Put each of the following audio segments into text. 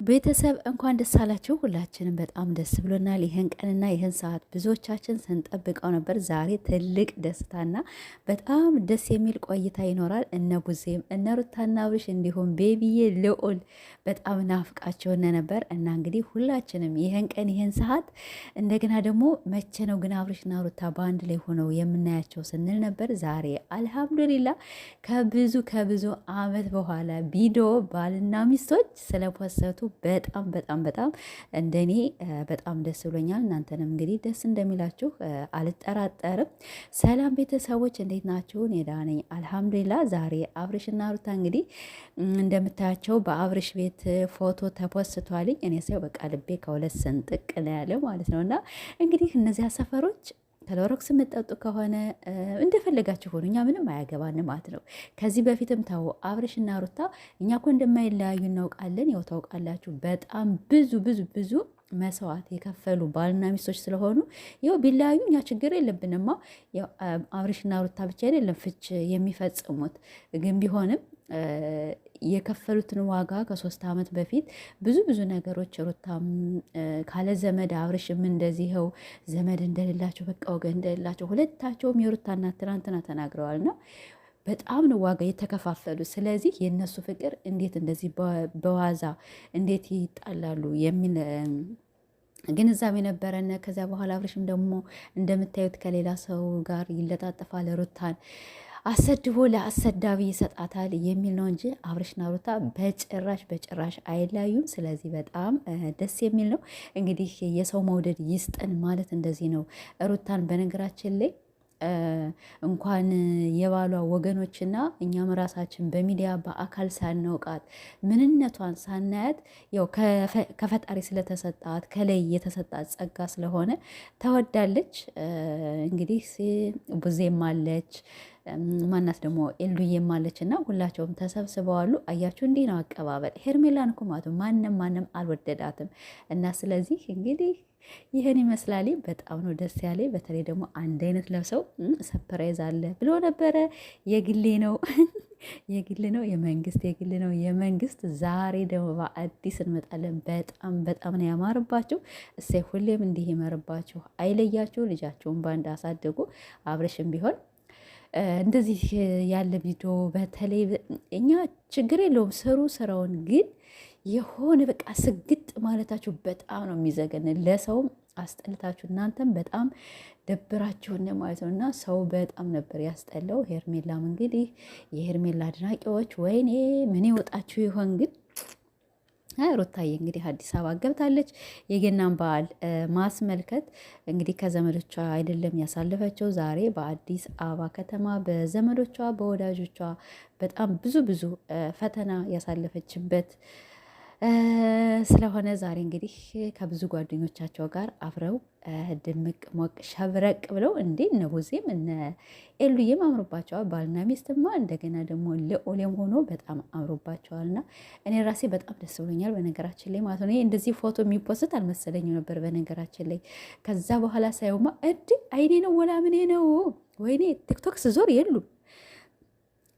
ቤተሰብ እንኳን ደስ አላችሁ። ሁላችንም በጣም ደስ ብሎናል። ይህን ቀንና ይህን ሰዓት ብዙዎቻችን ስንጠብቀው ነበር። ዛሬ ትልቅ ደስታና በጣም ደስ የሚል ቆይታ ይኖራል። እነ ቡዜም እነ ሩታና አብርሽ እንዲሁም ቤቢዬ ልዑል በጣም ናፍቃቸውን ነበር እና እንግዲህ ሁላችንም ይህን ቀን ይህን ሰዓት እንደገና ደግሞ መቼ ነው ግን አብርሽና ሩታ በአንድ ላይ ሆነው የምናያቸው ስንል ነበር። ዛሬ አልሐምዱሊላ ከብዙ አመት በኋላ ቪዲዮ ባልና ሚስቶች ስለፖሰቱ በጣም እንደኔ በጣም ደስ ብሎኛል። እናንተንም እንግዲህ ደስ እንደሚላችሁ አልጠራጠርም። ሰላም ቤተሰቦች እንዴት ናችሁ? እኔ ደህና ነኝ አልሐምዱሊላ። ዛሬ አብርሽና ሩታ እንግዲህ እንደምታያቸው በአብርሽ ቤት ፎቶ ተፖስቷልኝ። እኔ ሳይው በቃ ልቤ ከሁለት ስንጥቅ ነው ያለ ማለት ነው። እና እንግዲህ እነዚያ ሰፈሮች ክሎሮክስ የምጠጡ ከሆነ እንደፈለጋችሁ ሆኑ፣ እኛ ምንም አያገባን ማለት ነው። ከዚህ በፊትም ታው አብርሽና ሩታ እኛ እኮ እንደማይለያዩ እናውቃለን። ያው ታውቃላችሁ በጣም ብዙ መስዋዕት የከፈሉ ባልና ሚስቶች ስለሆኑ ያው ቢለያዩ እኛ ችግር የለብንማ። ያው አብርሽና ሩታ ብቻ አይደለም ፍች የሚፈጽሙት ግን ቢሆንም የከፈሉትን ዋጋ ከ3 ዓመት በፊት ብዙ ነገሮች ሩታም ካለ ዘመድ አብርሽም እንደዚህው ዘመድ እንደሌላቸው በቃ ወገን እንደሌላቸው ሁለታቸውም የሩታ እናት ትናንትና ተናግረዋልና በጣም ነው ዋጋ የተከፋፈሉ። ስለዚህ የእነሱ ፍቅር እንዴት እንደዚህ በዋዛ እንዴት ይጣላሉ የሚል ግንዛቤ ነበረን። ከዚያ በኋላ አብርሽም ደግሞ እንደምታዩት ከሌላ ሰው ጋር ይለጣጠፋል ሩታን አሰድቦ ለአሰዳቢ ይሰጣታል የሚል ነው እንጂ አብርሽና ሩታ በጭራሽ አይለያዩም። ስለዚህ በጣም ደስ የሚል ነው። እንግዲህ የሰው መውደድ ይስጠን ማለት እንደዚህ ነው። ሩታን በነገራችን ላይ እንኳን የባሏ ወገኖችና እኛም ራሳችን በሚዲያ በአካል ሳናውቃት ምንነቷን ሳናያት ያው ከፈጣሪ ስለተሰጣት ከላይ የተሰጣት ጸጋ ስለሆነ ተወዳለች። እንግዲህ ቡዜም አለች ማናት ደግሞ ኤልዱዬም አለች እና ሁላቸውም ተሰብስበዋሉ። አያችሁ እንዲህ ነው አቀባበል። ሄርሜላን እኮ ማለት ማንም አልወደዳትም እና ስለዚህ እንግዲህ ይህን ይመስላል። በጣም ነው ደስ ያለ። በተለይ ደግሞ አንድ አይነት ለብሰው ሰፕራይዝ አለ ብሎ ነበረ። የግሌ ነው የመንግስት ዛሬ ደግሞ በአዲስ እንመጣለን። በጣም ነው ያማርባችሁ። እሰይ ሁሌም እንዲህ ይመርባችሁ፣ አይለያችሁ። ልጃችሁን ባንድ አሳድጉ። አብርሽም ቢሆን እንደዚህ ያለ ቪዲዮ በተለይ እኛ ችግር የለውም ስራውን ግን የሆነ በቃ ስግጥ ማለታችሁ በጣም ነው የሚዘገን። ለሰውም አስጠልታችሁ እናንተም በጣም ደብራችሁን ማለት ነው። እና ሰው በጣም ነበር ያስጠላው። ሄርሜላም እንግዲህ የሄርሜላ አድናቂዎች ወይኔ ምን ይወጣችሁ ይሆን ግን ሩታዬ እንግዲህ አዲስ አበባ ገብታለች። የገናን በዓል ማስመልከት እንግዲህ ከዘመዶቿ አይደለም ያሳለፈችው። ዛሬ በአዲስ አበባ ከተማ በዘመዶቿ በወዳጆቿ በጣም ብዙ ፈተና ያሳለፈችበት ስለሆነ ዛሬ እንግዲህ ከብዙ ጓደኞቻቸው ጋር አብረው ድምቅ ሞቅ ሸብረቅ ብለው እንዴ እነ ቡዜም እነ ኤሉዬም አምሮባቸዋል። ባልና ሚስትማ እንደገና ደግሞ ልዑልም ሆኖ በጣም አምሮባቸዋልና እኔ ራሴ በጣም ደስ ብሎኛል። በነገራችን ላይ ማለት ነው እንደዚህ ፎቶ የሚፖስት አልመሰለኝም ነበር በነገራችን ላይ። ከዛ በኋላ ሳይውማ አይኔ ነው ወላ ምኔ ነው ወይኔ ቲክቶክ ስዞር የሉም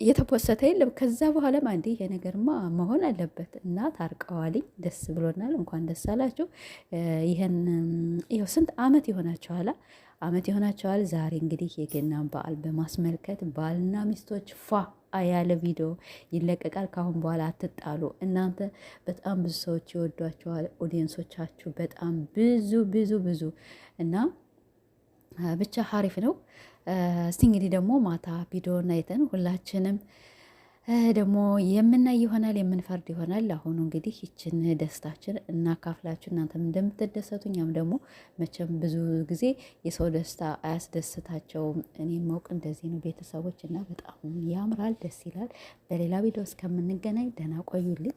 እየተፖሰተ የለም። ከዛ በኋላም አንዴ ይሄ ነገርማ መሆን አለበት እና ታርቀዋልኝ። ደስ ብሎናል። እንኳን ደስ አላችሁ። ይኸው ስንት አመት ይሆናቸዋል። ዛሬ እንግዲህ የገናን በዓል በማስመልከት ባልና ሚስቶች ፏ ያለ ቪዲዮ ይለቀቃል። ካሁን በኋላ አትጣሉ። እናንተ በጣም ብዙ ሰዎች ይወዷቸዋል። ኦዲየንሶቻችሁ በጣም ብዙ እና ብቻ ሀሪፍ ነው። እስቲ እንግዲህ ደግሞ ማታ ቪዲዮን አይተን ሁላችንም ደግሞ የምናይ ይሆናል፣ የምንፈርድ ይሆናል። አሁኑ እንግዲህ ይችን ደስታችን እናካፍላችሁ። እናንተም እንደምትደሰቱ እኛም ደግሞ መቼም ብዙ ጊዜ የሰው ደስታ አያስደስታቸውም። እኔ ማውቅ እንደዚህ ነው ቤተሰቦች እና በጣም ያምራል፣ ደስ ይላል። በሌላ ቪዲዮ እስከምንገናኝ ደህና ቆዩልኝ።